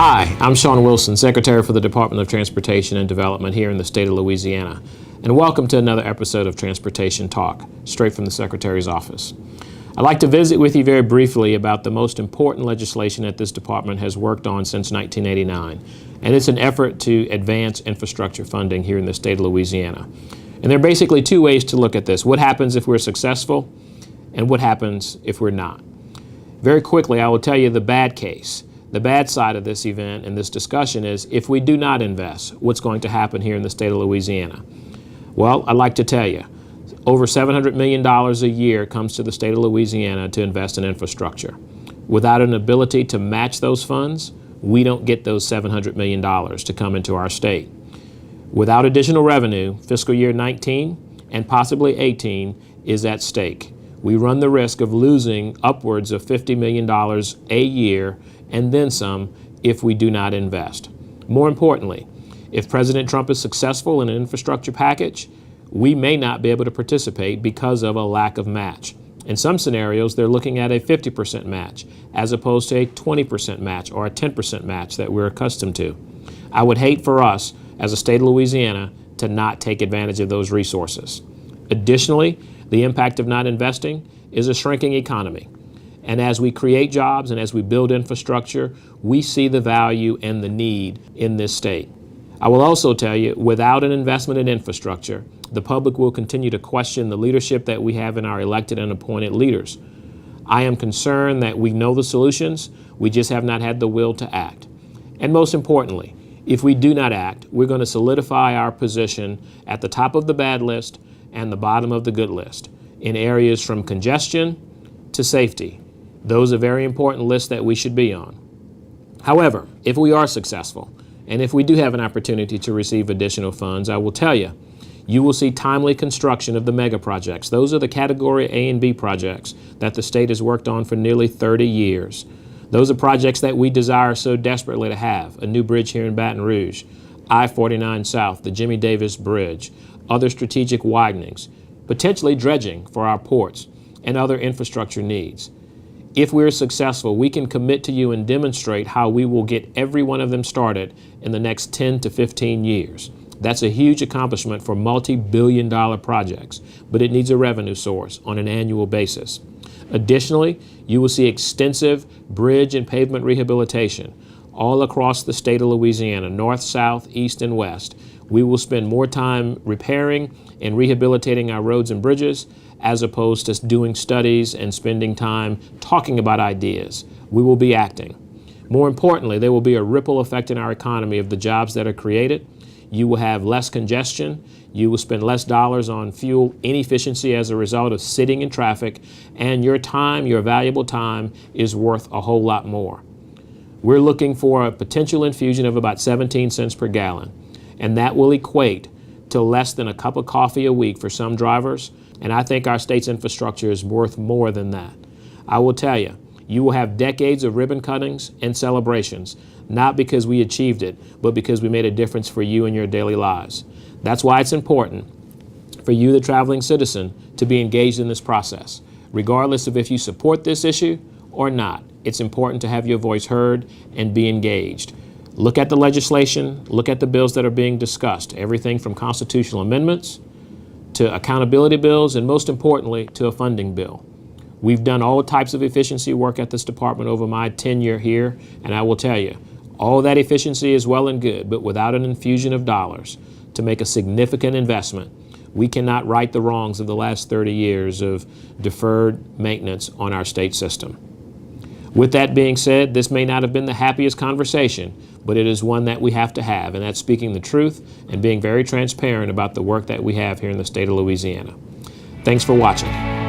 Hi, I'm Shawn Wilson, Secretary for the Department of Transportation and Development here in the state of Louisiana, and welcome to another episode of Transportation Talk, straight from the Secretary's office. I'd like to visit with you very briefly about the most important legislation that this department has worked on since 1989, and it's an effort to advance infrastructure funding here in the state of Louisiana. And there are basically two ways to look at this: what happens if we're successful, and what happens if we're not. Very quickly, I will tell you the bad case. The bad side of this event and this discussion is if we do not invest, what's going to happen here in the state of Louisiana? Well, I'd like to tell you, over $700 million a year comes to the state of Louisiana to invest in infrastructure. Without an ability to match those funds, we don't get those $700 million to come into our state. Without additional revenue, fiscal year 19 and possibly 18 is at stake. We run the risk of losing upwards of $50 million a year and then some if we do not invest. More importantly, if President Trump is successful in an infrastructure package, we may not be able to participate because of a lack of match. In some scenarios, they're looking at a 50% match as opposed to a 20% match or a 10% match that we're accustomed to. I would hate for us as a state of Louisiana to not take advantage of those resources. Additionally, the impact of not investing is a shrinking economy. And as we create jobs and as we build infrastructure, we see the value and the need in this state. I will also tell you, without an investment in infrastructure, the public will continue to question the leadership that we have in our elected and appointed leaders. I am concerned that we know the solutions, we just have not had the will to act. And most importantly, if we do not act, we're going to solidify our position at the top of the bad list and the bottom of the good list in areas from congestion to safety. Those are very important lists that we should be on. However, if we are successful, and if we do have an opportunity to receive additional funds, I will tell you, you will see timely construction of the mega projects. Those are the Category A and B projects that the state has worked on for nearly 30 years. Those are projects that we desire so desperately to have: a new bridge here in Baton Rouge, I-49 South, the Jimmy Davis Bridge, other strategic widenings, potentially dredging for our ports, and other infrastructure needs. If we're successful, we can commit to you and demonstrate how we will get every one of them started in the next 10 to 15 years. That's a huge accomplishment for multi-billion-dollar projects, but it needs a revenue source on an annual basis. Additionally, you will see extensive bridge and pavement rehabilitation all across the state of Louisiana, north, south, east, and west. We will spend more time repairing and rehabilitating our roads and bridges as opposed to doing studies and spending time talking about ideas. We will be acting. More importantly, there will be a ripple effect in our economy of the jobs that are created. You will have less congestion. You will spend less dollars on fuel inefficiency as a result of sitting in traffic, and your time, your valuable time, is worth a whole lot more. We're looking for a potential infusion of about 17 cents per gallon, and that will equate to less than a cup of coffee a week for some drivers, and I think our state's infrastructure is worth more than that. I will tell you, you will have decades of ribbon cuttings and celebrations, not because we achieved it, but because we made a difference for you in your daily lives. That's why it's important for you, the traveling citizen, to be engaged in this process. Regardless of if you support this issue or not, it's important to have your voice heard and be engaged. Look at the legislation, look at the bills that are being discussed, everything from constitutional amendments to accountability bills, and most importantly, to a funding bill. We've done all types of efficiency work at this department over my tenure here, and I will tell you, all that efficiency is well and good, but without an infusion of dollars to make a significant investment, we cannot right the wrongs of the last 30 years of deferred maintenance on our state system. With that being said, this may not have been the happiest conversation, but it is one that we have to have, and that's speaking the truth and being very transparent about the work that we have here in the state of Louisiana. Thanks for watching.